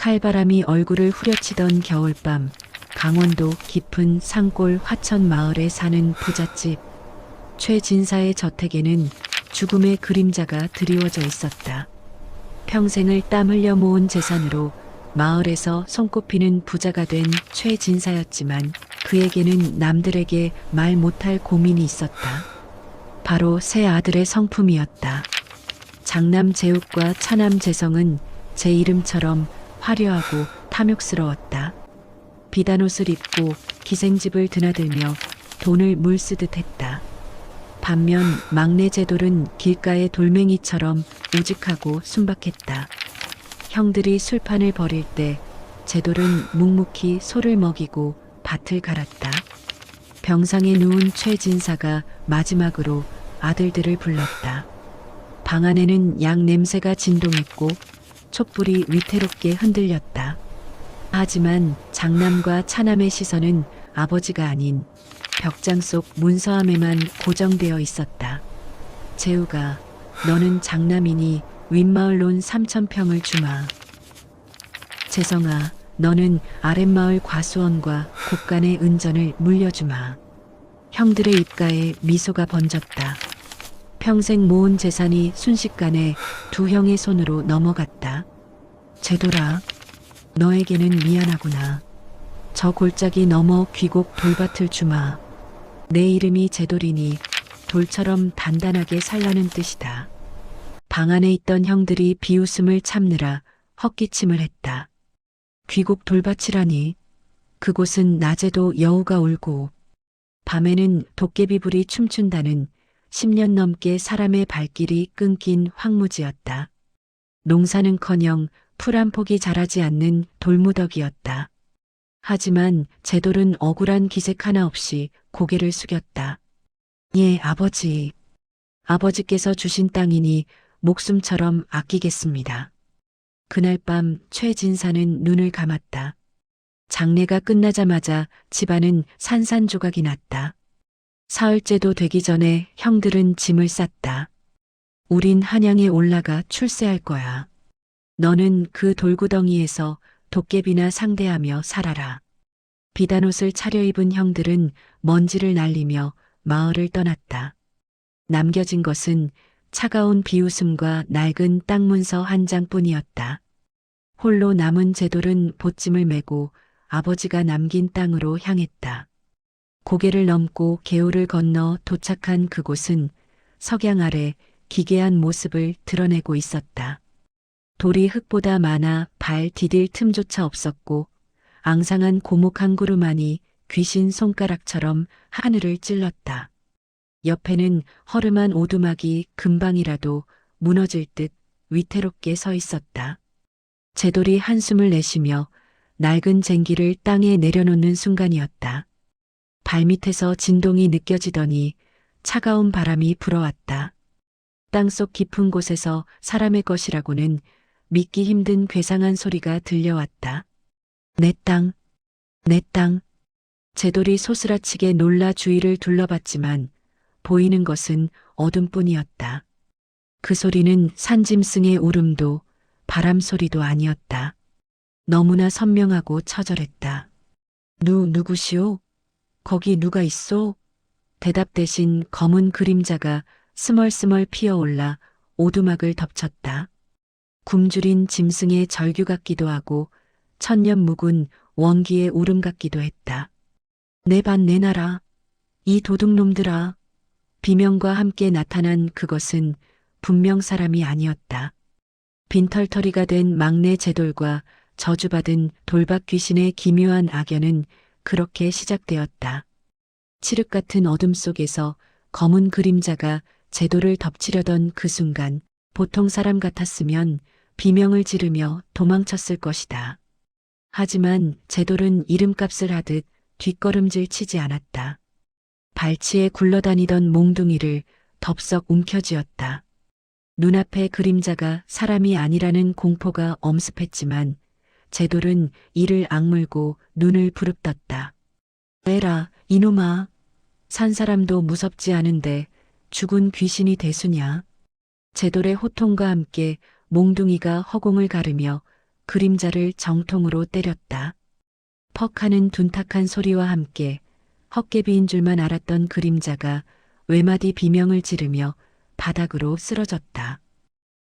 칼바람이 얼굴을 후려치던 겨울밤, 강원도 깊은 산골 화천 마을에 사는 부잣집 최진사의 저택에는 죽음의 그림자가 드리워져 있었다. 평생을 땀 흘려 모은 재산으로 마을에서 손꼽히는 부자가 된 최진사였지만 그에게는 남들에게 말 못할 고민이 있었다. 바로 세 아들의 성품이었다. 장남 재욱과 차남 재성은 제 이름처럼 화려하고 탐욕스러웠다. 비단옷을 입고 기생집을 드나들며 돈을 물쓰듯 했다. 반면 막내 제돌은 길가의 돌멩이처럼 우직하고 순박했다. 형들이 술판을 벌일 때 제돌은 묵묵히 소를 먹이고 밭을 갈았다. 병상에 누운 최진사가 마지막으로 아들들을 불렀다. 방 안에는 양 냄새가 진동했고 촛불이 위태롭게 흔들렸다. 하지만 장남과 차남의 시선은 아버지가 아닌 벽장 속 문서함에만 고정되어 있었다. 재우가, 너는 장남이니 윗마을론 3,000평을 주마. 재성아, 너는 아랫마을 과수원과 곳간의 은전을 물려주마. 형들의 입가에 미소가 번졌다. 평생 모은 재산이 순식간에 두 형의 손으로 넘어갔다. 제돌아, 너에게는 미안하구나. 저 골짜기 넘어 귀곡 돌밭을 주마. 내 이름이 제돌이니 돌처럼 단단하게 살라는 뜻이다. 방 안에 있던 형들이 비웃음을 참느라 헛기침을 했다. 귀곡 돌밭이라니. 그곳은 낮에도 여우가 울고 밤에는 도깨비불이 춤춘다는 10년 넘게 사람의 발길이 끊긴 황무지였다. 농사는커녕 풀 한 폭이 자라지 않는 돌무더기였다. 하지만 제돌은 억울한 기색 하나 없이 고개를 숙였다. 예, 아버지. 아버지께서 주신 땅이니 목숨처럼 아끼겠습니다. 그날 밤 최진사는 눈을 감았다. 장례가 끝나자마자 집안은 산산조각이 났다. 사흘째도 되기 전에 형들은 짐을 쌌다. 우린 한양에 올라가 출세할 거야. 너는 그 돌구덩이에서 도깨비나 상대하며 살아라. 비단옷을 차려입은 형들은 먼지를 날리며 마을을 떠났다. 남겨진 것은 차가운 비웃음과 낡은 땅문서 한 장뿐이었다. 홀로 남은 제돌은 보찜을 메고 아버지가 남긴 땅으로 향했다. 고개를 넘고 개울을 건너 도착한 그곳은 석양 아래 기괴한 모습을 드러내고 있었다. 돌이 흙보다 많아 발 디딜 틈조차 없었고 앙상한 고목 한 그루만이 귀신 손가락처럼 하늘을 찔렀다. 옆에는 허름한 오두막이 금방이라도 무너질 듯 위태롭게 서 있었다. 제돌이 한숨을 내쉬며 낡은 쟁기를 땅에 내려놓는 순간이었다. 발밑에서 진동이 느껴지더니 차가운 바람이 불어왔다. 땅속 깊은 곳에서 사람의 것이라고는 믿기 힘든 괴상한 소리가 들려왔다. 내 땅, 내 땅. 제돌이 소스라치게 놀라 주위를 둘러봤지만 보이는 것은 어둠뿐이었다. 그 소리는 산짐승의 울음도 바람 소리도 아니었다. 너무나 선명하고 처절했다. 누구시오? 거기 누가 있소? 대답 대신 검은 그림자가 스멀스멀 피어올라 오두막을 덮쳤다. 굶주린 짐승의 절규 같기도 하고 천년 묵은 원기의 울음 같기도 했다. 내 밭 내 나라, 이 도둑놈들아. 비명과 함께 나타난 그것은 분명 사람이 아니었다. 빈털터리가 된 막내 제돌과 저주받은 돌밭 귀신의 기묘한 악연은 그렇게 시작되었다. 칠흑 같은 어둠 속에서 검은 그림자가 제돌을 덮치려던 그 순간 보통 사람 같았으면 비명을 지르며 도망쳤을 것이다. 하지만 제돌은 이름값을 하듯 뒷걸음질 치지 않았다. 발치에 굴러다니던 몽둥이를 덥석 움켜쥐었다. 눈앞의 그림자가 사람이 아니라는 공포가 엄습했지만 제돌은 이를 악물고 눈을 부릅떴다. 에라, 이놈아. 산 사람도 무섭지 않은데 죽은 귀신이 대수냐. 제돌의 호통과 함께 몽둥이가 허공을 가르며 그림자를 정통으로 때렸다. 퍽 하는 둔탁한 소리와 함께 헛개비인 줄만 알았던 그림자가 외마디 비명을 지르며 바닥으로 쓰러졌다.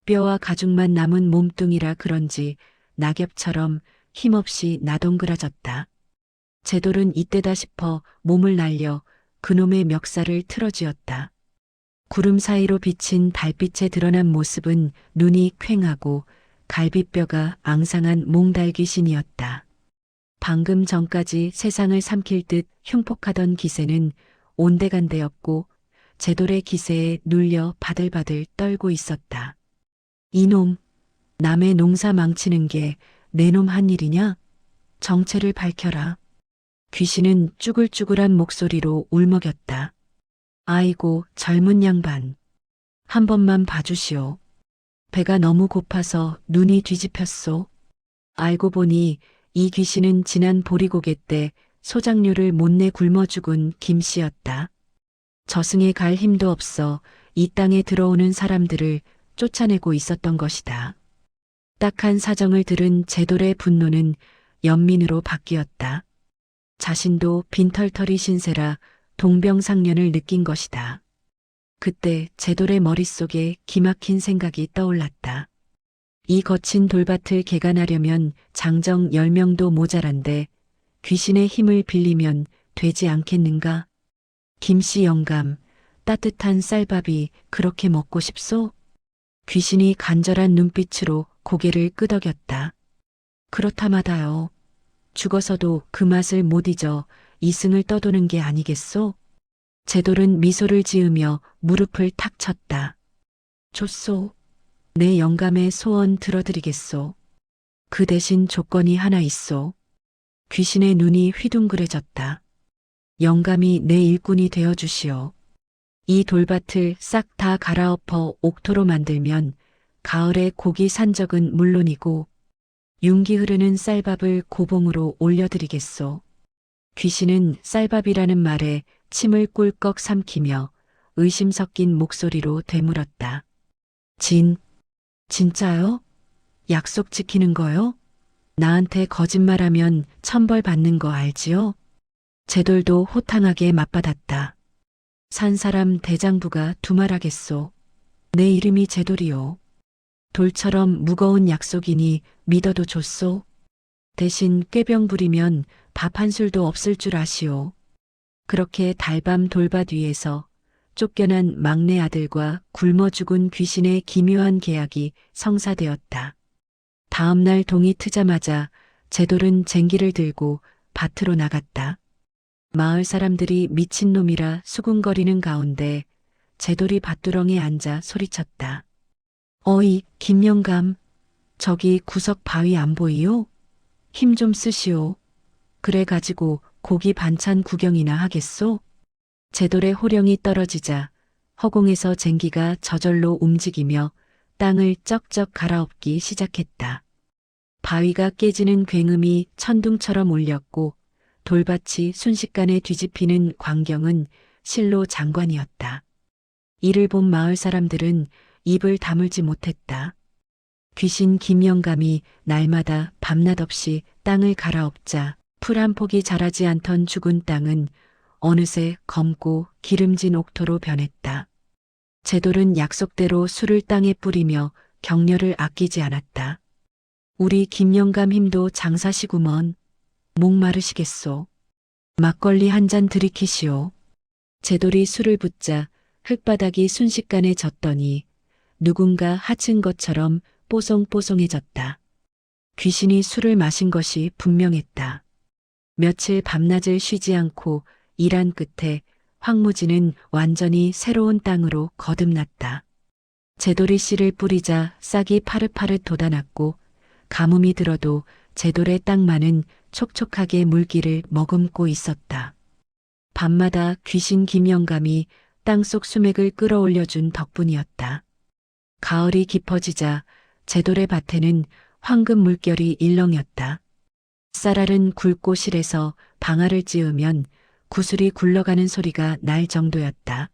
뼈와 가죽만 남은 몸뚱이라 그런지 낙엽처럼 힘없이 나동그라졌다. 제돌은 이때다 싶어 몸을 날려 그놈의 멱살을 틀어쥐었다. 구름 사이로 비친 달빛에 드러난 모습은 눈이 퀭하고 갈비뼈가 앙상한 몽달귀신이었다. 방금 전까지 세상을 삼킬 듯 흉폭하던 기세는 온데간데없고 제돌의 기세에 눌려 바들바들 떨고 있었다. 이놈, 남의 농사 망치는 게 내 놈 한 일이냐? 정체를 밝혀라. 귀신은 쭈글쭈글한 목소리로 울먹였다. 아이고, 젊은 양반. 한 번만 봐주시오. 배가 너무 고파서 눈이 뒤집혔소. 알고 보니 이 귀신은 지난 보리고개 때 소장료를 못내 굶어 죽은 김씨였다. 저승에 갈 힘도 없어 이 땅에 들어오는 사람들을 쫓아내고 있었던 것이다. 딱한 사정을 들은 제돌의 분노는 연민으로 바뀌었다. 자신도 빈털터리 신세라 동병상련을 느낀 것이다. 그때 제돌의 머릿속에 기막힌 생각이 떠올랐다. 이 거친 돌밭을 개간하려면 장정 10명도 모자란데 귀신의 힘을 빌리면 되지 않겠는가? 김씨 영감, 따뜻한 쌀밥이 그렇게 먹고 싶소? 귀신이 간절한 눈빛으로 고개를 끄덕였다. 그렇다마다요. 죽어서도 그 맛을 못 잊어 이승을 떠도는 게 아니겠소? 제돌은 미소를 지으며 무릎을 탁 쳤다. 좋소. 내 영감의 소원 들어드리겠소. 그 대신 조건이 하나 있소. 귀신의 눈이 휘둥그레졌다. 영감이 내 일꾼이 되어주시오. 이 돌밭을 싹 다 갈아엎어 옥토로 만들면 가을에 고기 산적은 물론이고 윤기 흐르는 쌀밥을 고봉으로 올려드리겠소. 귀신은 쌀밥이라는 말에 침을 꿀꺽 삼키며 의심 섞인 목소리로 되물었다. 진짜요? 약속 지키는 거요? 나한테 거짓말하면 천벌 받는 거 알지요? 제돌도 호탕하게 맞받았다. 산 사람 대장부가 두말하겠소. 내 이름이 제돌이요. 돌처럼 무거운 약속이니 믿어도 좋소. 대신 꾀병 부리면 밥 한 술도 없을 줄 아시오. 그렇게 달밤 돌밭 위에서 쫓겨난 막내 아들과 굶어 죽은 귀신의 기묘한 계약이 성사되었다. 다음 날 동이 트자마자 제돌은 쟁기를 들고 밭으로 나갔다. 마을 사람들이 미친놈이라 수군거리는 가운데 제돌이 밭두렁에 앉아 소리쳤다. 어이, 김영감. 저기 구석 바위 안 보이요? 힘 좀 쓰시오. 그래 가지고 고기 반찬 구경이나 하겠소? 제돌의 호령이 떨어지자 허공에서 쟁기가 저절로 움직이며 땅을 쩍쩍 갈아엎기 시작했다. 바위가 깨지는 굉음이 천둥처럼 울렸고 돌밭이 순식간에 뒤집히는 광경은 실로 장관이었다. 이를 본 마을 사람들은 입을 다물지 못했다. 귀신 김영감이 날마다 밤낮 없이 땅을 갈아엎자 풀 한 폭이 자라지 않던 죽은 땅은 어느새 검고 기름진 옥토로 변했다. 제돌은 약속대로 술을 땅에 뿌리며 격려를 아끼지 않았다. 우리 김영감 힘도 장사시구먼. 목마르시겠소. 막걸리 한 잔 들이키시오. 제돌이 술을 붓자 흙바닥이 순식간에 젖더니 누군가 하친 것처럼 뽀송뽀송해졌다. 귀신이 술을 마신 것이 분명했다. 며칠 밤낮을 쉬지 않고 일한 끝에 황무지는 완전히 새로운 땅으로 거듭났다. 제돌이 씨를 뿌리자 싹이 파릇파릇 돋아났고 가뭄이 들어도 제돌의 땅만은 촉촉하게 물기를 머금고 있었다. 밤마다 귀신 김영감이 땅속 수맥을 끌어올려준 덕분이었다. 가을이 깊어지자 제돌의 밭에는 황금 물결이 일렁였다. 쌀알은 굵고 실해서 방아를 찧으면 구슬이 굴러가는 소리가 날 정도였다.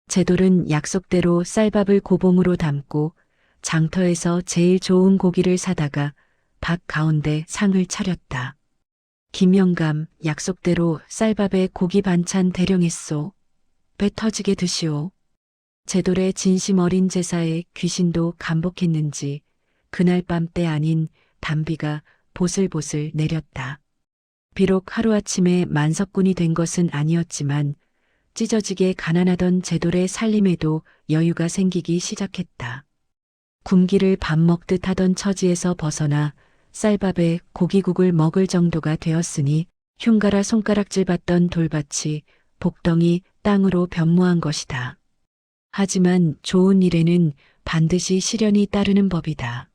제돌은 약속대로 쌀밥을 고봉으로 담고 장터에서 제일 좋은 고기를 사다가 밥 가운데 상을 차렸다. 김영감, 약속대로 쌀밥에 고기 반찬 대령했소. 배 터지게 드시오. 제돌의 진심 어린 제사에 귀신도 감복했는지 그날 밤 때 아닌 단비가 보슬보슬 내렸다. 비록 하루아침에 만석군이 된 것은 아니었지만 찢어지게 가난하던 제돌의 살림에도 여유가 생기기 시작했다. 굶기를 밥 먹듯 하던 처지에서 벗어나 쌀밥에 고기국을 먹을 정도가 되었으니 흉가라 손가락질 받던 돌밭이 복덩이 땅으로 변모한 것이다. 하지만 좋은 일에는 반드시 시련이 따르는 법이다.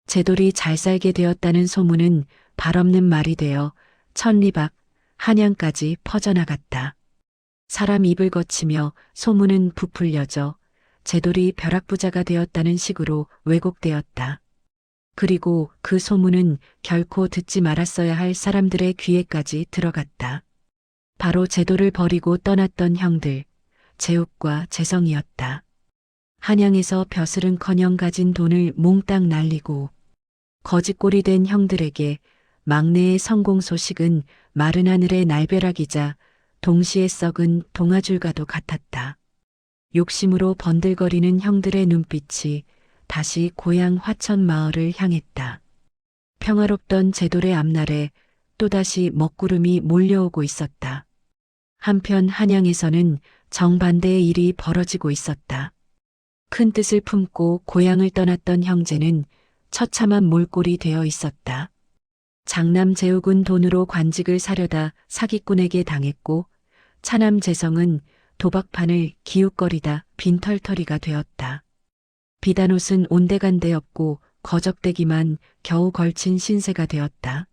제돌이 잘 살게 되었다는 소문은 발없는 말이 되어 천리밖, 한양까지 퍼져나갔다. 사람 입을 거치며 소문은 부풀려져 제돌이 벼락부자가 되었다는 식으로 왜곡되었다. 그리고 그 소문은 결코 듣지 말았어야 할 사람들의 귀에까지 들어갔다. 바로 제돌을 버리고 떠났던 형들, 제욱과 재성이었다. 한양에서 벼슬은커녕 가진 돈을 몽땅 날리고 거짓골이 된 형들에게 막내의 성공 소식은 마른 하늘의 날벼락이자 동시에 썩은 동아줄과도 같았다. 욕심으로 번들거리는 형들의 눈빛이 다시 고향 화천 마을을 향했다. 평화롭던 제돌의 앞날에 또다시 먹구름이 몰려오고 있었다. 한편 한양에서는 정반대의 일이 벌어지고 있었다. 큰 뜻을 품고 고향을 떠났던 형제는 처참한 몰골이 되어 있었다. 장남 제욱은 돈으로 관직을 사려다 사기꾼에게 당했고 차남 재성은 도박판을 기웃거리다 빈털터리가 되었다. 비단옷은 온데간데 없고 거적대기만 겨우 걸친 신세가 되었다.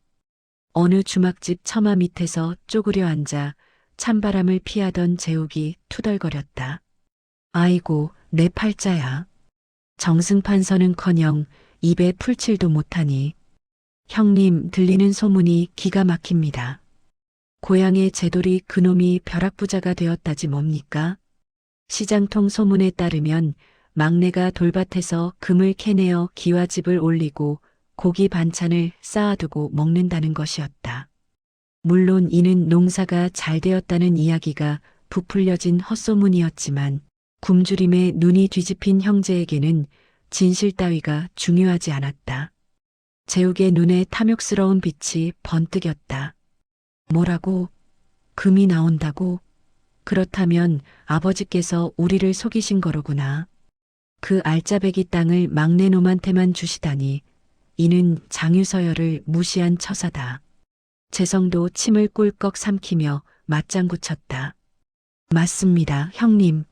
어느 주막집 처마 밑에서 쪼그려 앉아 찬바람을 피하던 제욱이 투덜거렸다. 아이고, 내 팔자야. 정승판서는커녕 입에 풀칠도 못하니. 형님, 들리는 소문이 기가 막힙니다. 고향의 제돌이 그놈이 벼락부자가 되었다지 뭡니까? 시장통 소문에 따르면 막내가 돌밭에서 금을 캐내어 기와집을 올리고 고기 반찬을 쌓아두고 먹는다는 것이었다. 물론 이는 농사가 잘 되었다는 이야기가 부풀려진 헛소문이었지만 굶주림에 눈이 뒤집힌 형제에게는 진실 따위가 중요하지 않았다. 제욱의 눈에 탐욕스러운 빛이 번뜩였다. 뭐라고? 금이 나온다고? 그렇다면 아버지께서 우리를 속이신 거로구나. 그 알짜배기 땅을 막내놈한테만 주시다니 이는 장유서열을 무시한 처사다. 재성도 침을 꿀꺽 삼키며 맞장구 쳤다. 맞습니다, 형님.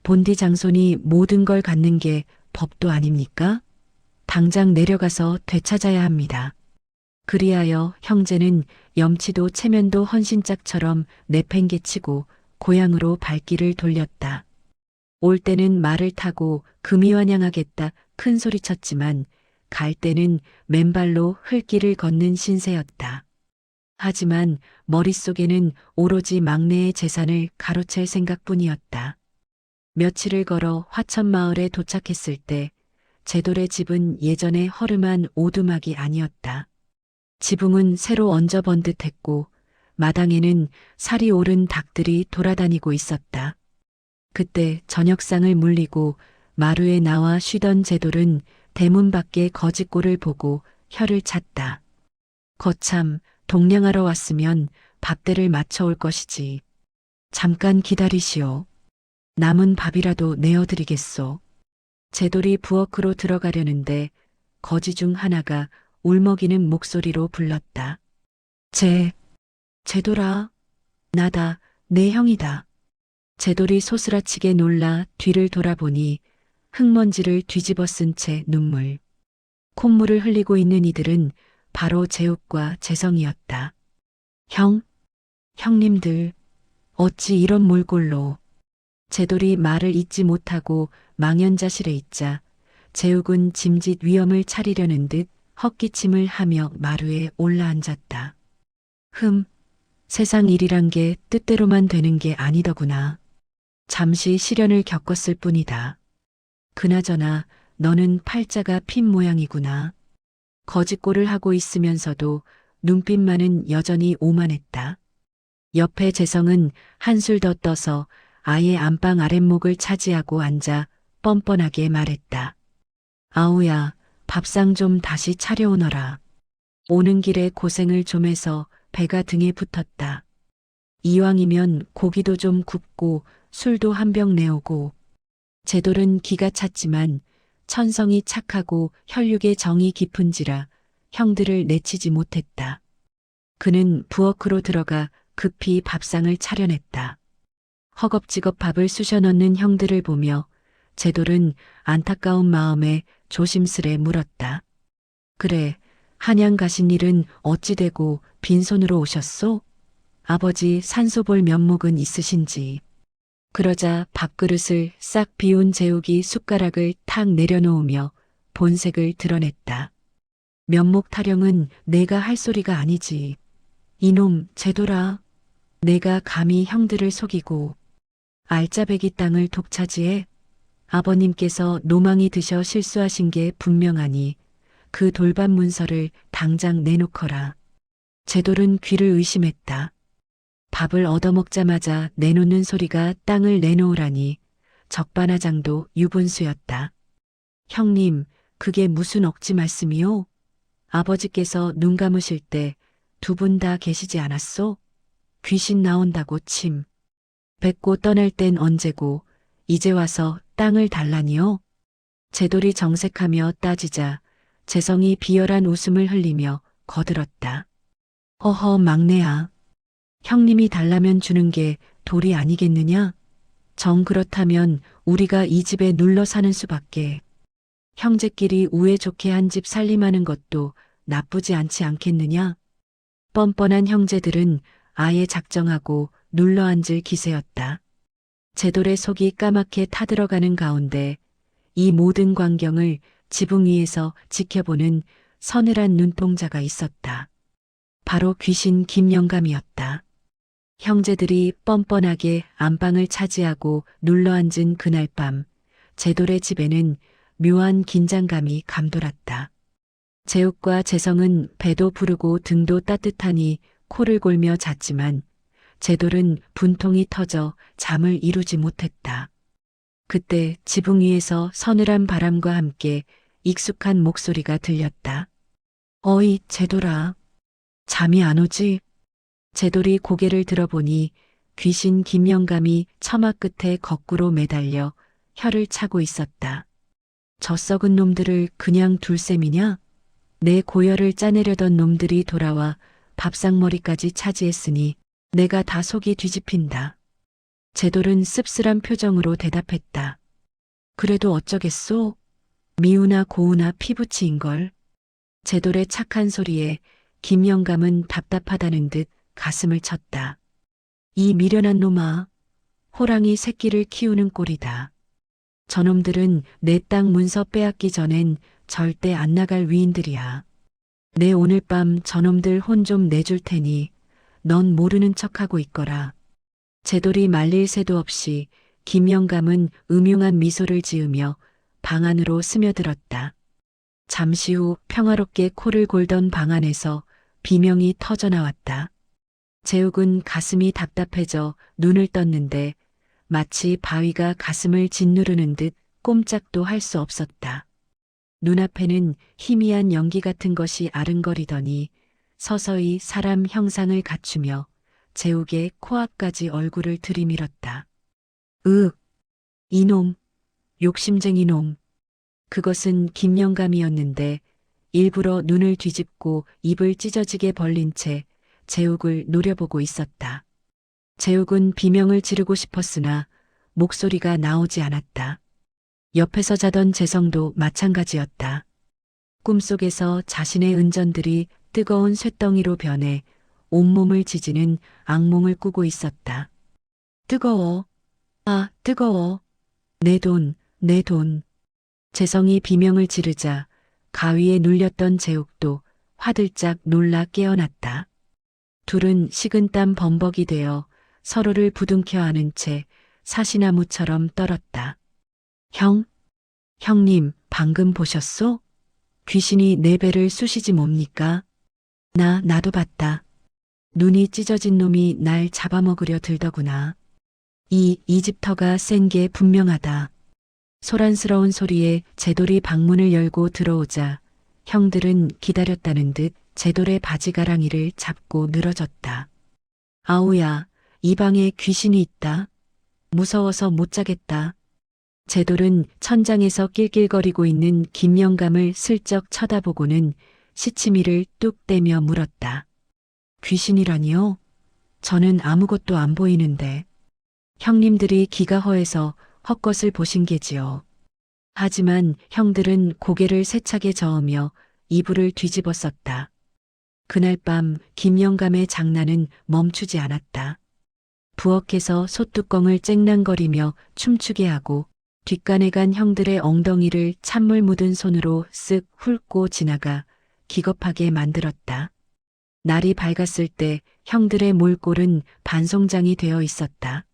본디 장손이 모든 걸 갖는 게 법도 아닙니까? 당장 내려가서 되찾아야 합니다. 그리하여 형제는 염치도 체면도 헌신짝처럼 내팽개치고 고향으로 발길을 돌렸다. 올 때는 말을 타고 금이 환영하겠다 큰 소리쳤지만 갈 때는 맨발로 흙길을 걷는 신세였다. 하지만 머릿속에는 오로지 막내의 재산을 가로챌 생각뿐이었다. 며칠을 걸어 화천마을에 도착했을 때 제돌의 집은 예전의 허름한 오두막이 아니었다. 지붕은 새로 얹어 번 듯했고 마당에는 살이 오른 닭들이 돌아다니고 있었다. 그때 저녁상을 물리고 마루에 나와 쉬던 제돌은 대문 밖에 거짓골을 보고 혀를 찼다. 거참 동냥하러 왔으면 밥대를 맞춰올 것이지. 잠깐 기다리시오. 남은 밥이라도 내어드리겠소. 제돌이 부엌으로 들어가려는데 거지 중 하나가 울먹이는 목소리로 불렀다. 제돌아, 나다, 내 형이다. 제돌이 소스라치게 놀라 뒤를 돌아보니 흙먼지를 뒤집어 쓴 채 눈물. 콧물을 흘리고 있는 이들은 바로 제욱과 재성이었다. 형님들, 어찌 이런 몰골로. 제돌이 말을 잇지 못하고 망연자실해 있자 제욱은 짐짓 위험을 차리려는 듯 헛기침을 하며 마루에 올라앉았다. 세상 일이란 게 뜻대로만 되는 게 아니더구나. 잠시 시련을 겪었을 뿐이다. 그나저나 너는 팔자가 핀 모양이구나. 거짓골을 하고 있으면서도 눈빛만은 여전히 오만했다. 옆에 재성은 한술 더 떠서 아예 안방 아랫목을 차지하고 앉아 뻔뻔하게 말했다. 아우야, 밥상 좀 다시 차려오너라. 오는 길에 고생을 좀 해서 배가 등에 붙었다. 이왕이면 고기도 좀 굽고 술도 한 병 내오고. 제돌은 기가 찼지만 천성이 착하고 혈육의 정이 깊은지라 형들을 내치지 못했다. 그는 부엌으로 들어가 급히 밥상을 차려냈다. 허겁지겁 밥을 쑤셔 넣는 형들을 보며 제돌은 안타까운 마음에 조심스레 물었다. 그래, 한양 가신 일은 어찌 되고 빈손으로 오셨소? 아버지 산소볼 면목은 있으신지. 그러자 밥그릇을 싹 비운 제욱이 숟가락을 탁 내려놓으며 본색을 드러냈다. 면목 타령은 내가 할 소리가 아니지. 이놈 제돌아. 내가 감히 형들을 속이고 알짜배기 땅을 독차지해? 아버님께서 노망이 드셔 실수하신 게 분명하니 그 돌반 문서를 당장 내놓거라. 제돌은 귀를 의심했다. 밥을 얻어먹자마자 내놓는 소리가 땅을 내놓으라니 적반하장도 유분수였다. 형님, 그게 무슨 억지 말씀이요? 아버지께서 눈 감으실 때 두 분 다 계시지 않았소? 귀신 나온다고 침. 뱉고 떠날 땐 언제고 이제 와서 땅을 달라니요? 제돌이 정색하며 따지자 재성이 비열한 웃음을 흘리며 거들었다. 허허 막내야. 형님이 달라면 주는 게 도리 아니겠느냐? 정 그렇다면 우리가 이 집에 눌러 사는 수밖에. 형제끼리 우애 좋게 한 집 살림하는 것도 나쁘지 않지 않겠느냐? 뻔뻔한 형제들은 아예 작정하고 눌러 앉을 기세였다. 제돌의 속이 까맣게 타들어가는 가운데 이 모든 광경을 지붕 위에서 지켜보는 서늘한 눈동자가 있었다. 바로 귀신 김영감이었다. 형제들이 뻔뻔하게 안방을 차지하고 눌러앉은 그날 밤 제돌의 집에는 묘한 긴장감이 감돌았다. 제욱과 재성은 배도 부르고 등도 따뜻하니 코를 골며 잤지만 제돌은 분통이 터져 잠을 이루지 못했다. 그때 지붕 위에서 서늘한 바람과 함께 익숙한 목소리가 들렸다. 어이, 제돌아. 잠이 안 오지? 제돌이 고개를 들어보니 귀신 김영감이 처마 끝에 거꾸로 매달려 혀를 차고 있었다. 저 썩은 놈들을 그냥 둘 셈이냐? 내 고열을 짜내려던 놈들이 돌아와 밥상머리까지 차지했으니 내가 다 속이 뒤집힌다. 제돌은 씁쓸한 표정으로 대답했다. 그래도 어쩌겠소? 미우나 고우나 피부치인걸. 제돌의 착한 소리에 김영감은 답답하다는 듯 가슴을 쳤다. 이 미련한 놈아, 호랑이 새끼를 키우는 꼴이다. 저놈들은 내 땅 문서 빼앗기 전엔 절대 안 나갈 위인들이야. 내 오늘 밤 저놈들 혼 좀 내줄 테니 넌 모르는 척하고 있거라. 제돌이 말릴 새도 없이 김영감은 음흉한 미소를 지으며 방 안으로 스며들었다. 잠시 후 평화롭게 코를 골던 방 안에서 비명이 터져 나왔다. 제욱은 가슴이 답답해져 눈을 떴는데 마치 바위가 가슴을 짓누르는 듯 꼼짝도 할 수 없었다. 눈앞에는 희미한 연기 같은 것이 아른거리더니 서서히 사람 형상을 갖추며 제욱의 코앞까지 얼굴을 들이밀었다. 이놈, 욕심쟁이 놈. 그것은 김영감이었는데 일부러 눈을 뒤집고 입을 찢어지게 벌린 채 제욱을 노려보고 있었다. 제욱은 비명을 지르고 싶었으나 목소리가 나오지 않았다. 옆에서 자던 재성도 마찬가지였다. 꿈속에서 자신의 은전들이 뜨거운 쇳덩이로 변해 온몸을 지지는 악몽을 꾸고 있었다. 뜨거워. 아, 뜨거워. 내 돈, 내 돈. 재성이 비명을 지르자 가위에 눌렸던 제욱도 화들짝 놀라 깨어났다. 둘은 식은땀 범벅이 되어 서로를 부둥켜 안은 채 사시나무처럼 떨었다. 형님, 방금 보셨소? 귀신이 내 배를 쑤시지 뭡니까? 나도 봤다. 눈이 찢어진 놈이 날 잡아먹으려 들더구나. 이 집 터가 센 게 분명하다. 소란스러운 소리에 제돌이 방문을 열고 들어오자 형들은 기다렸다는 듯 제돌의 바지가랑이를 잡고 늘어졌다. 아우야, 이 방에 귀신이 있다. 무서워서 못 자겠다. 제돌은 천장에서 낄낄거리고 있는 김영감을 슬쩍 쳐다보고는 시치미를 뚝 떼며 물었다. 귀신이라니요? 저는 아무것도 안 보이는데. 형님들이 기가 허해서 헛것을 보신 게지요. 하지만 형들은 고개를 세차게 저으며 이불을 뒤집어 썼다. 그날 밤 김영감의 장난은 멈추지 않았다. 부엌에서 솥뚜껑을 쨍랑거리며 춤추게 하고 뒷간에 간 형들의 엉덩이를 찬물 묻은 손으로 쓱 훑고 지나가 기겁하게 만들었다. 날이 밝았을 때 형들의 몰골은 반송장이 되어 있었다.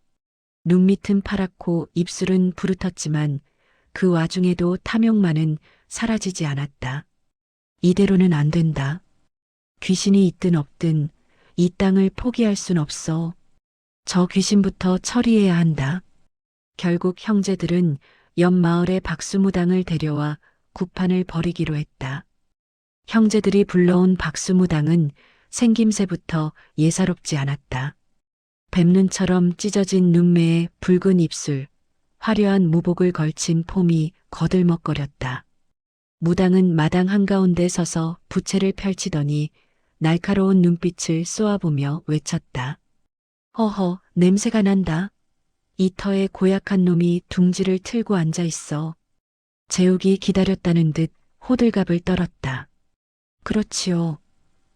눈밑은 파랗고 입술은 부르텄지만 그 와중에도 탐욕만은 사라지지 않았다. 이대로는 안 된다. 귀신이 있든 없든 이 땅을 포기할 순 없어. 저 귀신부터 처리해야 한다. 결국 형제들은 옆 마을의 박수무당을 데려와 구판을 벌이기로 했다. 형제들이 불러온 박수무당은 생김새부터 예사롭지 않았다. 뱀눈처럼 찢어진 눈매에 붉은 입술, 화려한 무복을 걸친 폼이 거들먹거렸다. 무당은 마당 한가운데 서서 부채를 펼치더니 날카로운 눈빛을 쏘아보며 외쳤다. 허허, 냄새가 난다. 이 터에 고약한 놈이 둥지를 틀고 앉아 있어. 재욱이 기다렸다는 듯 호들갑을 떨었다. 그렇지요.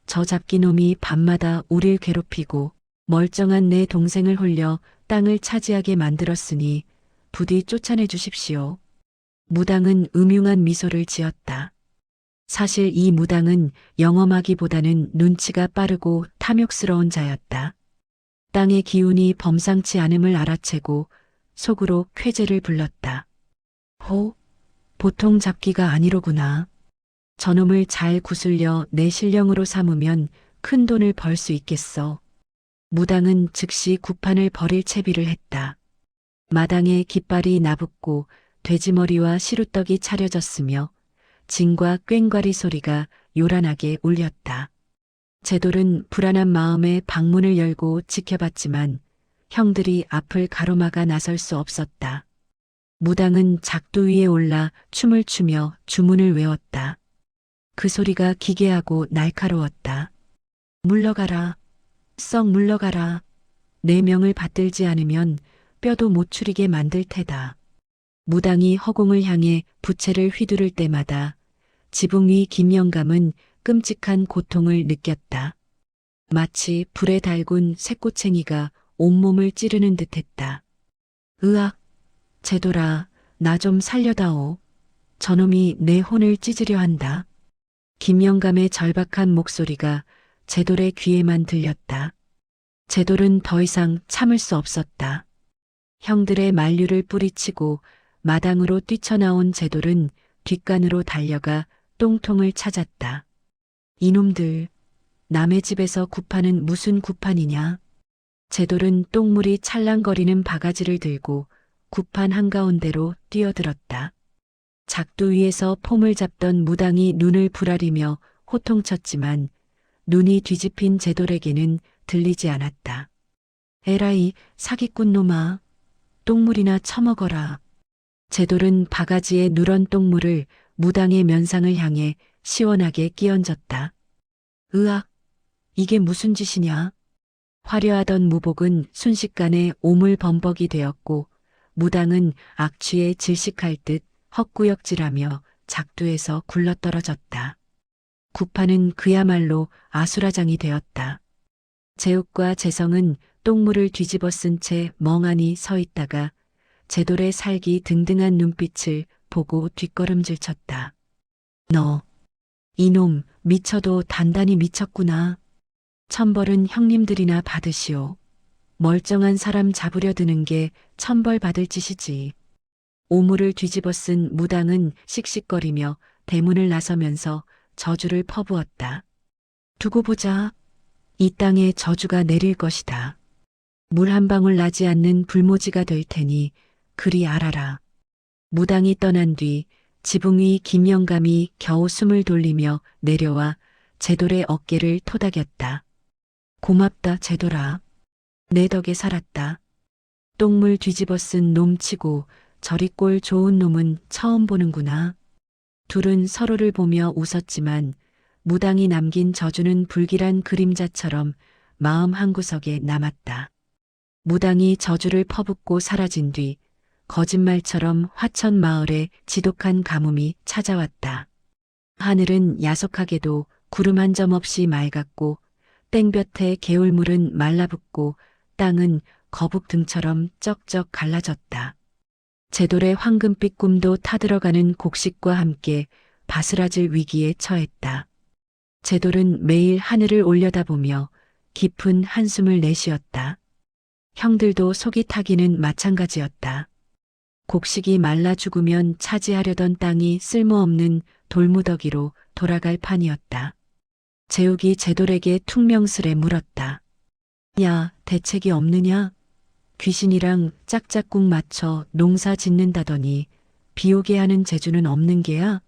저 잡기놈이 밤마다 우릴 괴롭히고 멀쩡한 내 동생을 홀려 땅을 차지하게 만들었으니 부디 쫓아내 주십시오. 무당은 음흉한 미소를 지었다. 사실 이 무당은 영험하기보다는 눈치가 빠르고 탐욕스러운 자였다. 땅의 기운이 범상치 않음을 알아채고 속으로 쾌재를 불렀다. 호, 보통 잡기가 아니로구나. 저놈을 잘 구슬려 내 신령으로 삼으면 큰 돈을 벌 수 있겠어. 무당은 즉시 구판을 벌일 채비를 했다. 마당에 깃발이 나붙고 돼지머리와 시루떡이 차려졌으며 진과 꽹과리 소리가 요란하게 울렸다. 제돌은 불안한 마음에 방문을 열고 지켜봤지만 형들이 앞을 가로막아 나설 수 없었다. 무당은 작두 위에 올라 춤을 추며 주문을 외웠다. 그 소리가 기괴하고 날카로웠다. 물러가라. 썩 물러가라. 내 명을 받들지 않으면 뼈도 못 추리게 만들 테다. 무당이 허공을 향해 부채를 휘두를 때마다 지붕 위 김영감은 끔찍한 고통을 느꼈다. 마치 불에 달군 새꼬챙이가 온몸을 찌르는 듯했다. 으악, 제돌아, 나 좀 살려다오. 저놈이 내 혼을 찢으려 한다. 김영감의 절박한 목소리가 제돌의 귀에만 들렸다. 제돌은 더 이상 참을 수 없었다. 형들의 만류를 뿌리치고 마당으로 뛰쳐나온 제돌은 뒷간으로 달려가 똥통을 찾았다. 이놈들, 남의 집에서 구판은 무슨 구판이냐? 제돌은 똥물이 찰랑거리는 바가지를 들고 구판 한가운데로 뛰어들었다. 작두 위에서 폼을 잡던 무당이 눈을 부라리며 호통쳤지만 눈이 뒤집힌 제돌에게는 들리지 않았다. 에라이, 사기꾼 놈아, 똥물이나 처먹어라. 제돌은 바가지에 누런 똥물을 무당의 면상을 향해 시원하게 끼얹었다. 으악, 이게 무슨 짓이냐? 화려하던 무복은 순식간에 오물범벅이 되었고 무당은 악취에 질식할 듯 헛구역질하며 작두에서 굴러떨어졌다. 구판은 그야말로 아수라장이 되었다. 제욱과 재성은 똥물을 뒤집어 쓴 채 멍하니 서 있다가 제돌의 살기 등등한 눈빛을 보고 뒷걸음질 쳤다. 너, 이놈 미쳐도 단단히 미쳤구나. 천벌은 형님들이나 받으시오. 멀쩡한 사람 잡으려 드는 게 천벌 받을 짓이지. 오물을 뒤집어 쓴 무당은 씩씩거리며 대문을 나서면서 저주를 퍼부었다. 두고 보자. 이 땅에 저주가 내릴 것이다. 물 한 방울 나지 않는 불모지가 될 테니 그리 알아라. 무당이 떠난 뒤 지붕 위 김영감이 겨우 숨을 돌리며 내려와 제돌의 어깨를 토닥였다. 고맙다, 제돌아. 내 덕에 살았다. 똥물 뒤집어 쓴 놈치고 저리 꼴 좋은 놈은 처음 보는구나. 둘은 서로를 보며 웃었지만 무당이 남긴 저주는 불길한 그림자처럼 마음 한구석에 남았다. 무당이 저주를 퍼붓고 사라진 뒤 거짓말처럼 화천 마을에 지독한 가뭄이 찾아왔다. 하늘은 야속하게도 구름 한 점 없이 맑았고 땡볕에 개울물은 말라붙고 땅은 거북 등처럼 쩍쩍 갈라졌다. 제돌의 황금빛 꿈도 타들어가는 곡식과 함께 바스라질 위기에 처했다. 제돌은 매일 하늘을 올려다보며 깊은 한숨을 내쉬었다. 형들도 속이 타기는 마찬가지였다. 곡식이 말라 죽으면 차지하려던 땅이 쓸모없는 돌무더기로 돌아갈 판이었다. 제욱이 제돌에게 퉁명스레 물었다. 야, 대책이 없느냐? 귀신이랑 짝짝꿍 맞춰 농사 짓는다더니 비오게 하는 재주는 없는 게야?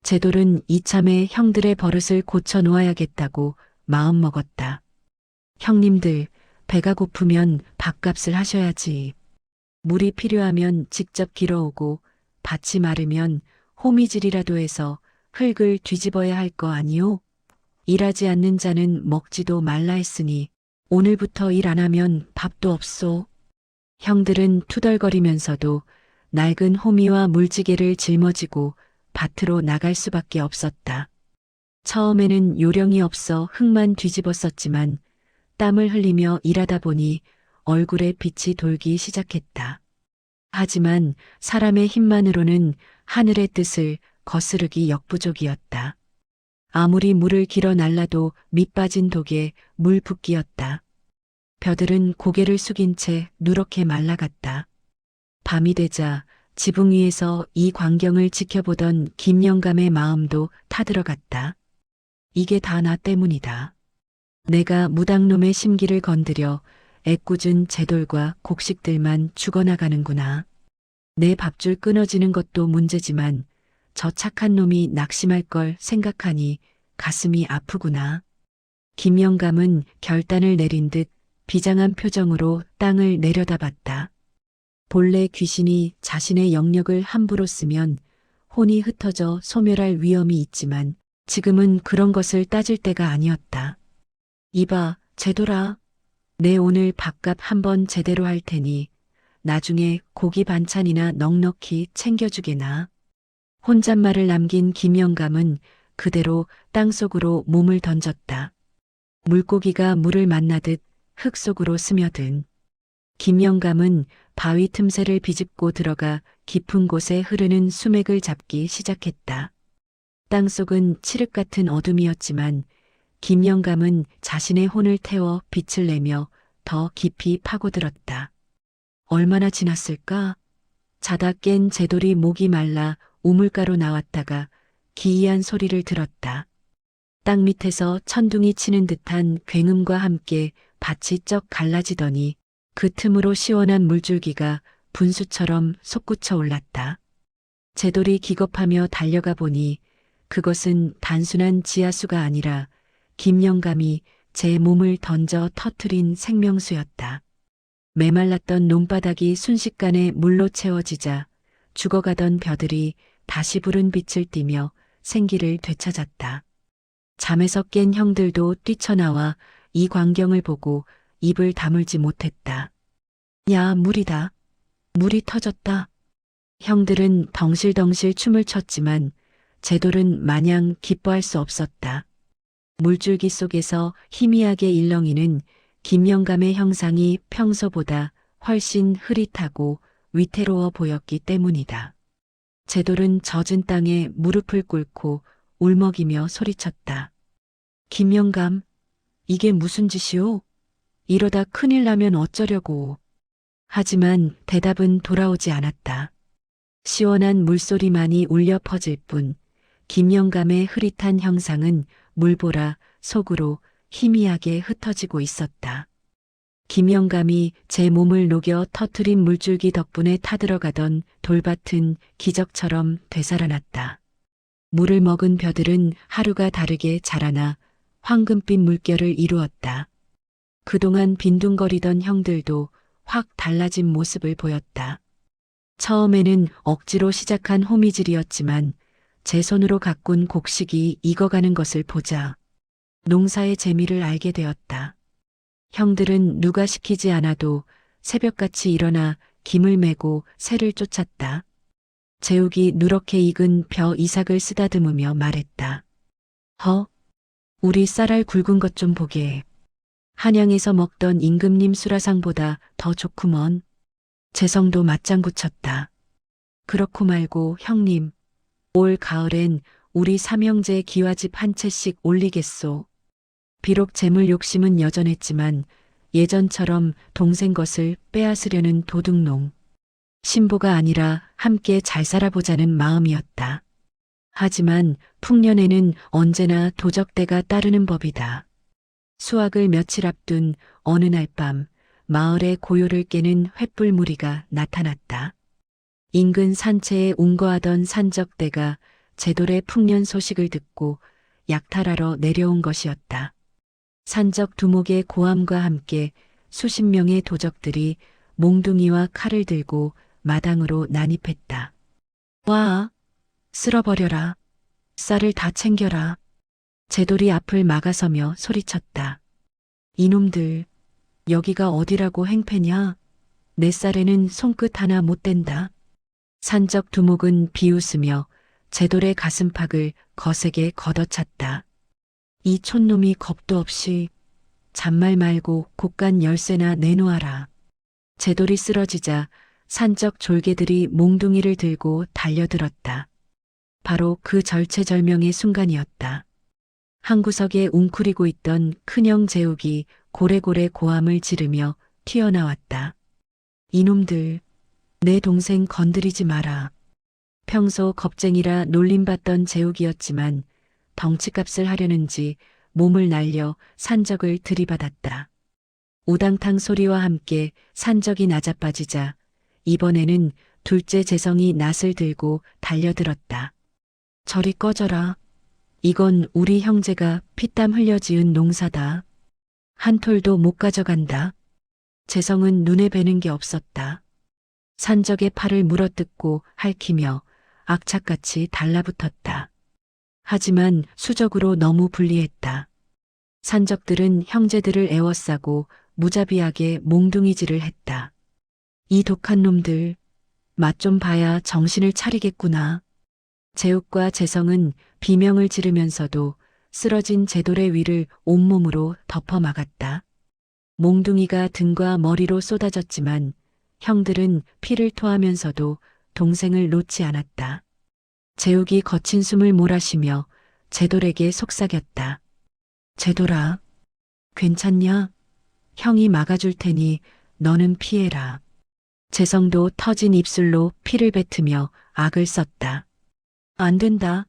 제돌은 이참에 형들의 버릇을 고쳐 놓아야겠다고 마음먹었다. 형님들, 배가 고프면 밥값을 하셔야지. 물이 필요하면 직접 길어오고 밭이 마르면 호미질이라도 해서 흙을 뒤집어야 할 거 아니오? 일하지 않는 자는 먹지도 말라 했으니 오늘부터 일 안 하면 밥도 없소. 형들은 투덜거리면서도 낡은 호미와 물지개를 짊어지고 밭으로 나갈 수밖에 없었다. 처음에는 요령이 없어 흙만 뒤집었었지만 땀을 흘리며 일하다 보니 얼굴에 빛이 돌기 시작했다. 하지만 사람의 힘만으로는 하늘의 뜻을 거스르기 역부족이었다. 아무리 물을 길어 날라도 밑빠진 독에 물 붓기였다. 벼들은 고개를 숙인 채 누렇게 말라갔다. 밤이 되자 지붕 위에서 이 광경을 지켜보던 김영감의 마음도 타들어갔다. 이게 다 나 때문이다. 내가 무당놈의 심기를 건드려 애꿎은 제돌과 곡식들만 죽어나가는구나. 내 밥줄 끊어지는 것도 문제지만 저 착한 놈이 낙심할 걸 생각하니 가슴이 아프구나. 김영감은 결단을 내린 듯 비장한 표정으로 땅을 내려다봤다. 본래 귀신이 자신의 영역을 함부로 쓰면 혼이 흩어져 소멸할 위험이 있지만 지금은 그런 것을 따질 때가 아니었다. 이봐, 제돌아. 내 오늘 밥값 한번 제대로 할 테니 나중에 고기 반찬이나 넉넉히 챙겨주게나. 혼잣말을 남긴 김영감은 그대로 땅속으로 몸을 던졌다. 물고기가 물을 만나듯 흙 속으로 스며든 김영감은 바위 틈새를 비집고 들어가 깊은 곳에 흐르는 수맥을 잡기 시작했다. 땅속은 칠흑 같은 어둠이었지만 김영감은 자신의 혼을 태워 빛을 내며 더 깊이 파고들었다. 얼마나 지났을까? 자다 깬 제돌이 목이 말라 우물가로 나왔다가 기이한 소리를 들었다. 땅 밑에서 천둥이 치는 듯한 굉음과 함께 밭이 쩍 갈라지더니 그 틈으로 시원한 물줄기가 분수처럼 솟구쳐 올랐다. 제돌이 기겁하며 달려가 보니 그것은 단순한 지하수가 아니라 김영감이 제 몸을 던져 터트린 생명수였다. 메말랐던 논바닥이 순식간에 물로 채워지자 죽어가던 벼들이 다시 푸른 빛을 띠며 생기를 되찾았다. 잠에서 깬 형들도 뛰쳐나와 이 광경을 보고 입을 다물지 못했다. 야, 물이다. 물이 터졌다. 형들은 덩실덩실 춤을 췄지만 제돌은 마냥 기뻐할 수 없었다. 물줄기 속에서 희미하게 일렁이는 김영감의 형상이 평소보다 훨씬 흐릿하고 위태로워 보였기 때문이다. 제돌은 젖은 땅에 무릎을 꿇고 울먹이며 소리쳤다. 김영감, 이게 무슨 짓이오? 이러다 큰일 나면 어쩌려고. 하지만 대답은 돌아오지 않았다. 시원한 물소리만이 울려 퍼질 뿐 김영감의 흐릿한 형상은 물보라 속으로 희미하게 흩어지고 있었다. 김영감이 제 몸을 녹여 터트린 물줄기 덕분에 타들어가던 돌밭은 기적처럼 되살아났다. 물을 먹은 벼들은 하루가 다르게 자라나 황금빛 물결을 이루었다. 그동안 빈둥거리던 형들도 확 달라진 모습을 보였다. 처음에는 억지로 시작한 호미질이었지만 제 손으로 가꾼 곡식이 익어가는 것을 보자 농사의 재미를 알게 되었다. 형들은 누가 시키지 않아도 새벽같이 일어나 김을 메고 새를 쫓았다. 재욱이 누렇게 익은 벼 이삭을 쓰다듬으며 말했다. 우리 쌀알 굵은 것 좀 보게. 한양에서 먹던 임금님 수라상보다 더 좋구먼. 재성도 맞장구 쳤다. 그렇고 말고 형님, 올 가을엔 우리 삼형제 기와집 한 채씩 올리겠소. 비록 재물 욕심은 여전했지만 예전처럼 동생 것을 빼앗으려는 도둑놈. 신보가 아니라 함께 잘 살아보자는 마음이었다. 하지만 풍년에는 언제나 도적대가 따르는 법이다. 수확을 며칠 앞둔 어느 날 밤 마을의 고요를 깨는 횃불 무리가 나타났다. 인근 산채에 운거하던 산적대가 제돌의 풍년 소식을 듣고 약탈하러 내려온 것이었다. 산적 두목의 고함과 함께 수십 명의 도적들이 몽둥이와 칼을 들고 마당으로 난입했다. 와, 쓸어버려라. 쌀을 다 챙겨라. 제돌이 앞을 막아서며 소리쳤다. 이놈들, 여기가 어디라고 행패냐? 내 쌀에는 손끝 하나 못 댄다. 산적 두목은 비웃으며 제돌의 가슴팍을 거세게 걷어찼다. 이 촌놈이 겁도 없이 잔말 말고 곶간 열쇠나 내놓아라. 제돌이 쓰러지자 산적 졸개들이 몽둥이를 들고 달려들었다. 바로 그 절체절명의 순간이었다. 한 구석에 웅크리고 있던 큰형 재욱이 고래고래 고함을 지르며 튀어나왔다. 이놈들, 내 동생 건드리지 마라. 평소 겁쟁이라 놀림받던 재욱이었지만 덩치값을 하려는지 몸을 날려 산적을 들이받았다. 우당탕 소리와 함께 산적이 낮아빠지자 이번에는 둘째 재성이 낫을 들고 달려들었다. 저리 꺼져라. 이건 우리 형제가 피땀 흘려 지은 농사다. 한 톨도 못 가져간다. 재성은 눈에 뵈는 게 없었다. 산적의 팔을 물어뜯고 핥히며 악착같이 달라붙었다. 하지만 수적으로 너무 불리했다. 산적들은 형제들을 애워싸고 무자비하게 몽둥이질을 했다. 이 독한 놈들, 맛 좀 봐야 정신을 차리겠구나. 재욱과 재성은 비명을 지르면서도 쓰러진 제돌의 위를 온몸으로 덮어 막았다. 몽둥이가 등과 머리로 쏟아졌지만 형들은 피를 토하면서도 동생을 놓지 않았다. 재욱이 거친 숨을 몰아쉬며 제돌에게 속삭였다. 제돌아, 괜찮냐? 형이 막아줄 테니 너는 피해라. 재성도 터진 입술로 피를 뱉으며 악을 썼다. 안 된다.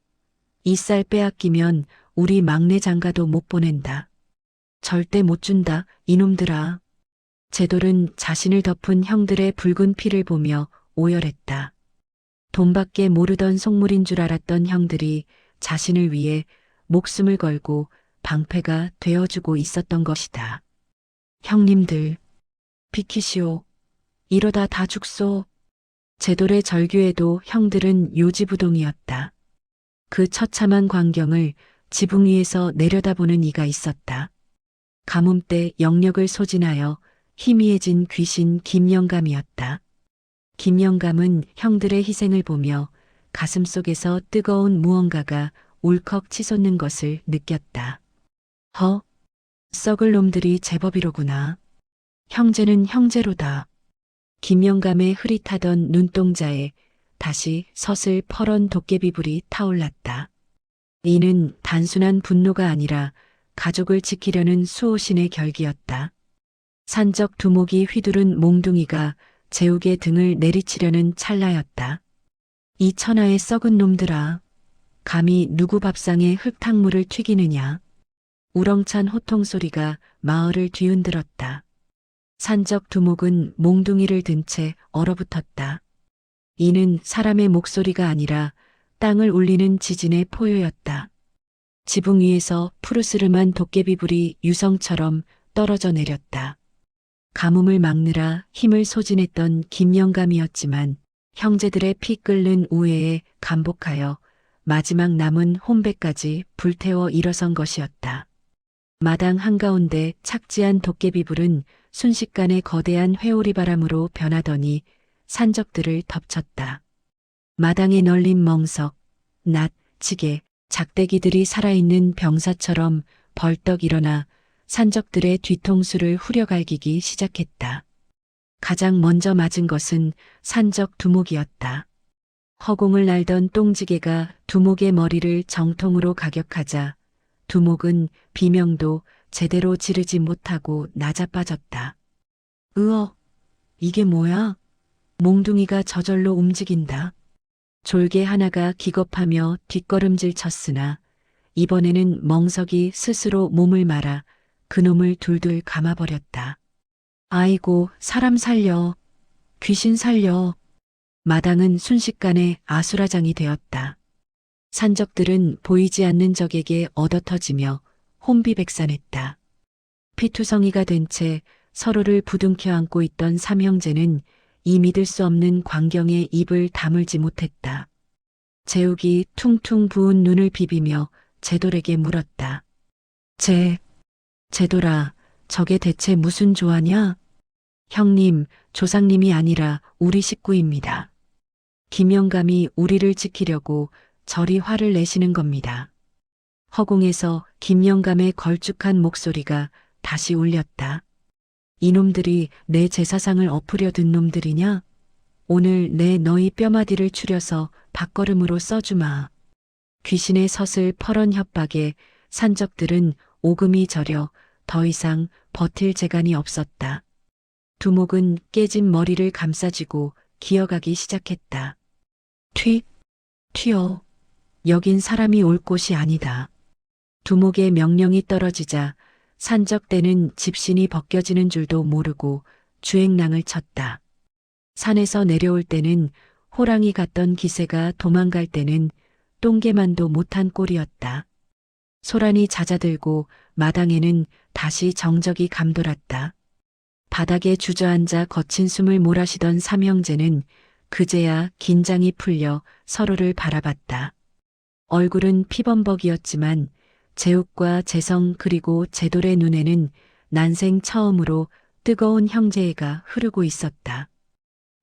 이 쌀 빼앗기면 우리 막내 장가도 못 보낸다. 절대 못 준다, 이놈들아. 제돌은 자신을 덮은 형들의 붉은 피를 보며 오열했다. 돈밖에 모르던 속물인 줄 알았던 형들이 자신을 위해 목숨을 걸고 방패가 되어주고 있었던 것이다. 형님들, 비키시오. 이러다 다 죽소. 제돌의 절규에도 형들은 요지부동이었다. 그 처참한 광경을 지붕 위에서 내려다보는 이가 있었다. 가뭄때 영력을 소진하여 희미해진 귀신 김영감이었다. 김영감은 형들의 희생을 보며 가슴속에서 뜨거운 무언가가 울컥 치솟는 것을 느꼈다. 썩을 놈들이 제법이로구나. 형제는 형제로다. 김영감의 흐릿하던 눈동자에 다시 서슬 퍼런 도깨비불이 타올랐다. 이는 단순한 분노가 아니라 가족을 지키려는 수호신의 결기였다. 산적 두목이 휘두른 몽둥이가 재욱의 등을 내리치려는 찰나였다. 이 천하의 썩은 놈들아, 감히 누구 밥상에 흙탕물을 튀기느냐. 우렁찬 호통 소리가 마을을 뒤흔들었다. 산적 두목은 몽둥이를 든 채 얼어붙었다. 이는 사람의 목소리가 아니라 땅을 울리는 지진의 포효였다. 지붕 위에서 푸르스름한 도깨비불이 유성처럼 떨어져 내렸다. 가뭄을 막느라 힘을 소진했던 김영감이었지만 형제들의 피 끓는 우애에 감복하여 마지막 남은 혼배까지 불태워 일어선 것이었다. 마당 한가운데 착지한 도깨비불은 순식간에 거대한 회오리 바람으로 변하더니 산적들을 덮쳤다. 마당에 널린 멍석, 낫, 지게, 작대기들이 살아있는 병사처럼 벌떡 일어나 산적들의 뒤통수를 후려갈기기 시작했다. 가장 먼저 맞은 것은 산적 두목이었다. 허공을 날던 똥지개가 두목의 머리를 정통으로 가격하자 두목은 비명도 제대로 지르지 못하고 나자빠졌다. 으어, 이게 뭐야? 몽둥이가 저절로 움직인다. 졸개 하나가 기겁하며 뒷걸음질 쳤으나 이번에는 멍석이 스스로 몸을 말아 그놈을 둘둘 감아버렸다. 아이고, 사람 살려. 귀신 살려. 마당은 순식간에 아수라장이 되었다. 산적들은 보이지 않는 적에게 얻어터지며 혼비백산했다. 피투성이가 된 채 서로를 부둥켜 안고 있던 삼형제는 이 믿을 수 없는 광경에 입을 다물지 못했다. 재욱이 퉁퉁 부은 눈을 비비며 제돌에게 물었다. 제돌아, 저게 대체 무슨 조화냐? 형님, 조상님이 아니라 우리 식구입니다. 김영감이 우리를 지키려고 저리 화를 내시는 겁니다. 허공에서 김영감의 걸쭉한 목소리가 다시 울렸다. 이놈들이 내 제사상을 엎으려 든 놈들이냐? 오늘 내 너희 뼈마디를 추려서 밥걸음으로 써주마. 귀신의 서슬 퍼런 협박에 산적들은 오금이 저려 더 이상 버틸 재간이 없었다. 두목은 깨진 머리를 감싸쥐고 기어가기 시작했다. 튀어. 여긴 사람이 올 곳이 아니다. 두목의 명령이 떨어지자 산적대는 집신이 벗겨지는 줄도 모르고 주행랑을 쳤다. 산에서 내려올 때는 호랑이 같던 기세가 도망갈 때는 똥개만도 못한 꼴이었다. 소란이 잦아들고 마당에는 다시 정적이 감돌았다. 바닥에 주저앉아 거친 숨을 몰아쉬던 삼형제는 그제야 긴장이 풀려 서로를 바라봤다. 얼굴은 피범벅이었지만 재욱과 재성 그리고 제돌의 눈에는 난생 처음으로 뜨거운 형제애가 흐르고 있었다.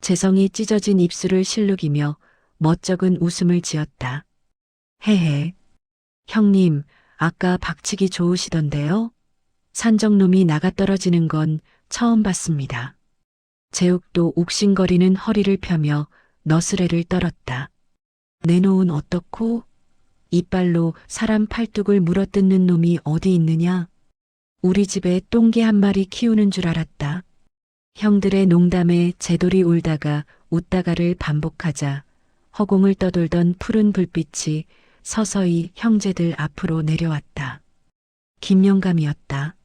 재성이 찢어진 입술을 실룩이며 멋쩍은 웃음을 지었다. 헤헤. 형님, 아까 박치기 좋으시던데요? 산적놈이 나가떨어지는 건 처음 봤습니다. 재욱도 욱신거리는 허리를 펴며 너스레를 떨었다. 내 노은 어떻고? 이빨로 사람 팔뚝을 물어뜯는 놈이 어디 있느냐? 우리 집에 똥개 한 마리 키우는 줄 알았다. 형들의 농담에 제돌이 울다가 웃다가를 반복하자 허공을 떠돌던 푸른 불빛이 서서히 형제들 앞으로 내려왔다. 김영감이었다.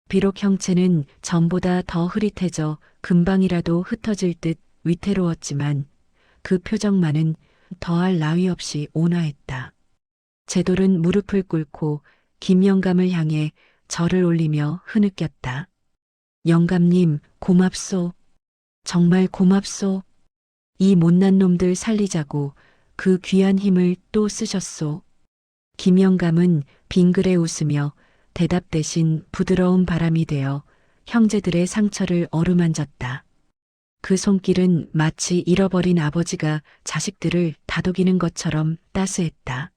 비록 형체는 전보다 더 흐릿해져 금방이라도 흩어질 듯 위태로웠지만 그 표정만은 더할 나위 없이 온화했다. 제돌은 무릎을 꿇고 김영감을 향해 절을 올리며 흐느꼈다. 영감님, 고맙소. 정말 고맙소. 이 못난 놈들 살리자고 그 귀한 힘을 또 쓰셨소. 김영감은 빙그레 웃으며 대답 대신 부드러운 바람이 되어 형제들의 상처를 어루만졌다. 그 손길은 마치 잃어버린 아버지가 자식들을 다독이는 것처럼 따스했다.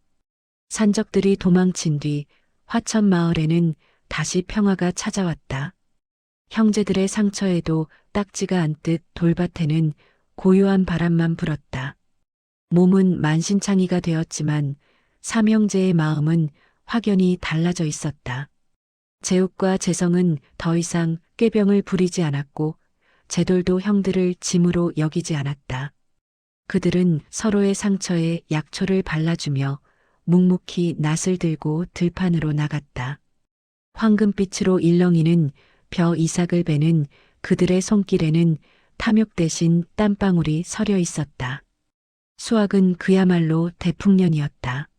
산적들이 도망친 뒤 화천 마을에는 다시 평화가 찾아왔다. 형제들의 상처에도 딱지가 않듯 돌밭에는 고요한 바람만 불었다. 몸은 만신창이가 되었지만 삼형제의 마음은 확연히 달라져 있었다. 재욱과 재성은 더 이상 꾀병을 부리지 않았고 제돌도 형들을 짐으로 여기지 않았다. 그들은 서로의 상처에 약초를 발라주며 묵묵히 낫을 들고 들판으로 나갔다. 황금빛으로 일렁이는 벼 이삭을 베는 그들의 손길에는 탐욕 대신 땀방울이 서려 있었다. 수확은 그야말로 대풍년이었다.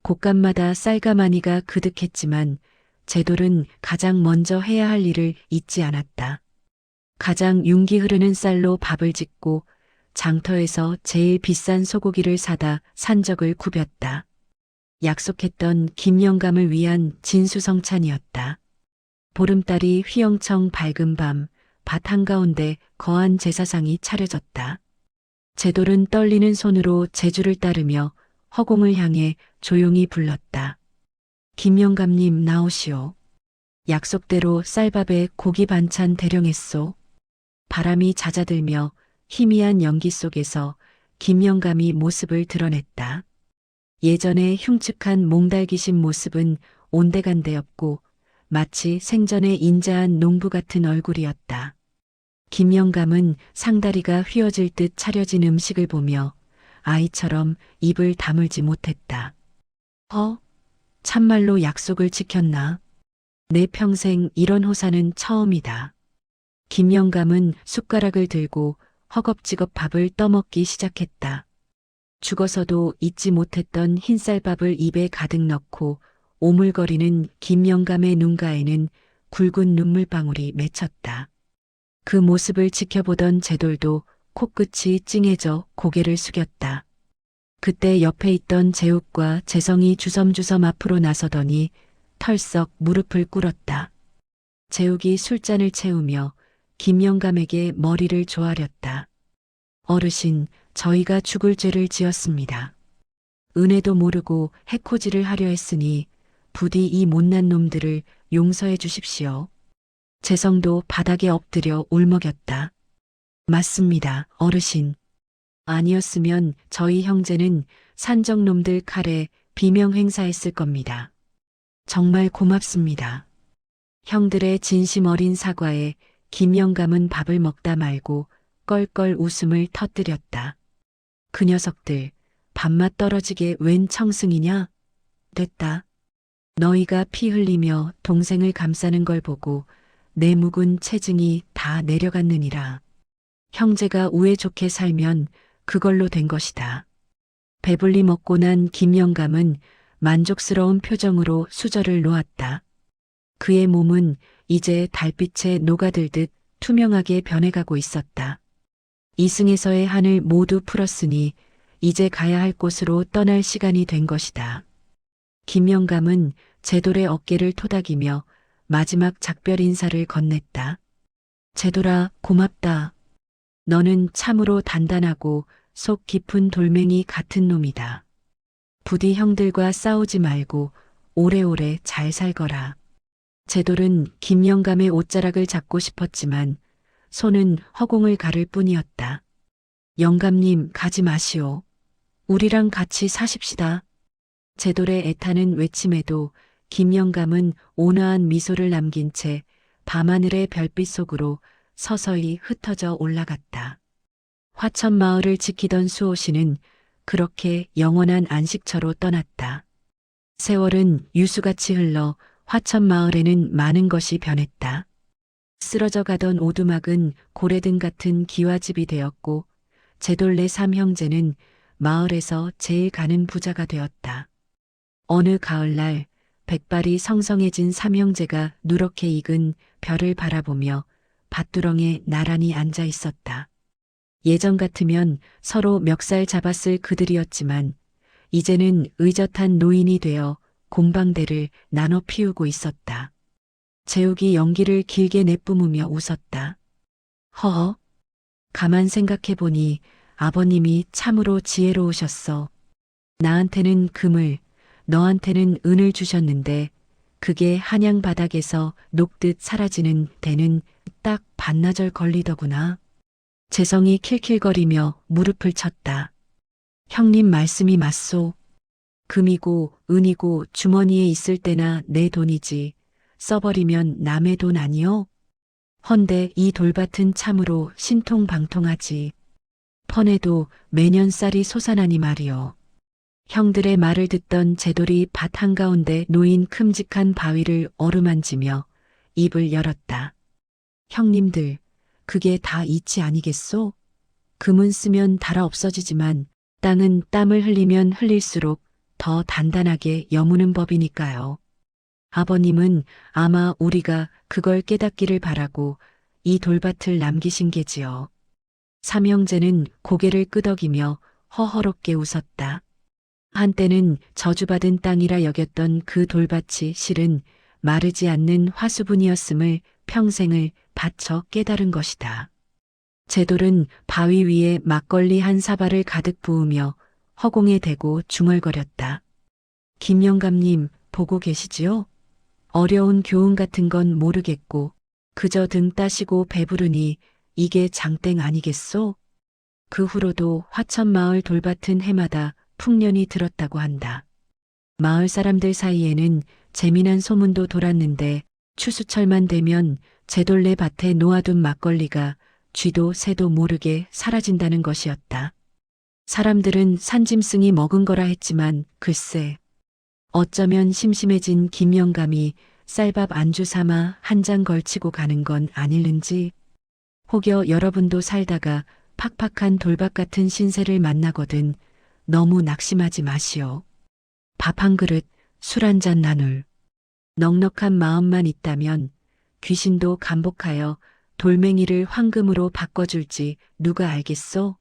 곳간마다 쌀가마니가 그득했지만 제돌은 가장 먼저 해야 할 일을 잊지 않았다. 가장 윤기 흐르는 쌀로 밥을 짓고 장터에서 제일 비싼 소고기를 사다 산적을 굽였다. 약속했던 김영감을 위한 진수성찬이었다. 보름달이 휘영청 밝은 밤, 밭 한가운데 거한 제사상이 차려졌다. 제돌은 떨리는 손으로 제주를 따르며 허공을 향해 조용히 불렀다. 김영감님 나오시오. 약속대로 쌀밥에 고기 반찬 대령했소. 바람이 잦아들며 희미한 연기 속에서 김영감이 모습을 드러냈다. 예전의 흉측한 몽달기신 모습은 온데간데 없고 마치 생전에 인자한 농부 같은 얼굴이었다. 김영감은 상다리가 휘어질 듯 차려진 음식을 보며 아이처럼 입을 다물지 못했다. 참말로 약속을 지켰나? 내 평생 이런 호사는 처음이다. 김영감은 숟가락을 들고 허겁지겁 밥을 떠먹기 시작했다. 죽어서도 잊지 못했던 흰쌀밥을 입에 가득 넣고 오물거리는 김영감의 눈가에는 굵은 눈물방울이 맺혔다. 그 모습을 지켜보던 제돌도 코끝이 찡해져 고개를 숙였다. 그때 옆에 있던 제욱과 재성이 주섬주섬 앞으로 나서더니 털썩 무릎을 꿇었다. 제욱이 술잔을 채우며 김영감에게 머리를 조아렸다. 어르신, 저희가 죽을 죄를 지었습니다. 은혜도 모르고 해코지를 하려 했으니 부디 이 못난 놈들을 용서해 주십시오. 재성도 바닥에 엎드려 울먹였다. 맞습니다, 어르신. 아니었으면 저희 형제는 산적놈들 칼에 비명 행사했을 겁니다. 정말 고맙습니다. 형들의 진심 어린 사과에 김영감은 밥을 먹다 말고 껄껄 웃음을 터뜨렸다. 그 녀석들, 밥맛 떨어지게 웬 청승이냐? 됐다. 너희가 피 흘리며 동생을 감싸는 걸 보고 내 묵은 체증이 다 내려갔느니라. 형제가 우애 좋게 살면 그걸로 된 것이다. 배불리 먹고 난 김영감은 만족스러운 표정으로 수저를 놓았다. 그의 몸은 이제 달빛에 녹아들듯 투명하게 변해가고 있었다. 이승에서의 한을 모두 풀었으니 이제 가야 할 곳으로 떠날 시간이 된 것이다. 김영감은 제돌의 어깨를 토닥이며 마지막 작별 인사를 건넸다. 제돌아, 고맙다. 너는 참으로 단단하고 속 깊은 돌멩이 같은 놈이다. 부디 형들과 싸우지 말고 오래오래 잘 살거라. 제돌은 김영감의 옷자락을 잡고 싶었지만 손은 허공을 가를 뿐이었다. 영감님, 가지 마시오. 우리랑 같이 사십시다. 제돌의 애타는 외침에도 김영감은 온화한 미소를 남긴 채 밤하늘의 별빛 속으로 서서히 흩어져 올라갔다. 화천마을을 지키던 수호씨는 그렇게 영원한 안식처로 떠났다. 세월은 유수같이 흘러 화천마을에는 많은 것이 변했다. 쓰러져 가던 오두막은 고래등 같은 기와집이 되었고 제돌네 삼형제는 마을에서 제일 가는 부자가 되었다. 어느 가을날 백발이 성성해진 삼형제가 누렇게 익은 별을 바라보며 밭두렁에 나란히 앉아 있었다. 예전 같으면 서로 멱살 잡았을 그들이었지만 이제는 의젓한 노인이 되어 곰방대를 나눠 피우고 있었다. 제욱이 연기를 길게 내뿜으며 웃었다. 허허, 가만 생각해보니 아버님이 참으로 지혜로우셨어. 나한테는 금을, 너한테는 은을 주셨는데 그게 한양 바닥에서 녹듯 사라지는 데는 딱 반나절 걸리더구나. 재성이 킬킬거리며 무릎을 쳤다. 형님 말씀이 맞소. 금이고 은이고 주머니에 있을 때나 내 돈이지 써버리면 남의 돈 아니요? 헌데 이 돌밭은 참으로 신통방통하지. 펀에도 매년 쌀이 솟아나니 말이요. 형들의 말을 듣던 제돌이 밭 한가운데 놓인 큼직한 바위를 어루만지며 입을 열었다. 형님들, 그게 다 이치 아니겠소? 금은 쓰면 닳아 없어지지만 땅은 땀을 흘리면 흘릴수록 더 단단하게 여무는 법이니까요. 아버님은 아마 우리가 그걸 깨닫기를 바라고 이 돌밭을 남기신 게지요. 삼형제는 고개를 끄덕이며 허허롭게 웃었다. 한때는 저주받은 땅이라 여겼던 그 돌밭이 실은 마르지 않는 화수분이었음을 평생을 바쳐 깨달은 것이다. 제돌은 바위 위에 막걸리 한 사발을 가득 부으며 허공에 대고 중얼거렸다. 김영감님, 보고 계시지요? 어려운 교훈 같은 건 모르겠고 그저 등 따시고 배부르니 이게 장땡 아니겠소? 그 후로도 화천마을 돌밭은 해마다 풍년이 들었다고 한다. 마을 사람들 사이에는 재미난 소문도 돌았는데 추수철만 되면 제돌네 밭에 놓아둔 막걸리가 쥐도 새도 모르게 사라진다는 것이었다. 사람들은 산짐승이 먹은 거라 했지만 글쎄, 어쩌면 심심해진 김영감이 쌀밥 안주 삼아 한 장 걸치고 가는 건 아닐는지. 혹여 여러분도 살다가 팍팍한 돌밭 같은 신세를 만나거든 너무 낙심하지 마시오. 밥 한 그릇, 술 한 잔 나눌 넉넉한 마음만 있다면 귀신도 감복하여 돌멩이를 황금으로 바꿔줄지 누가 알겠소?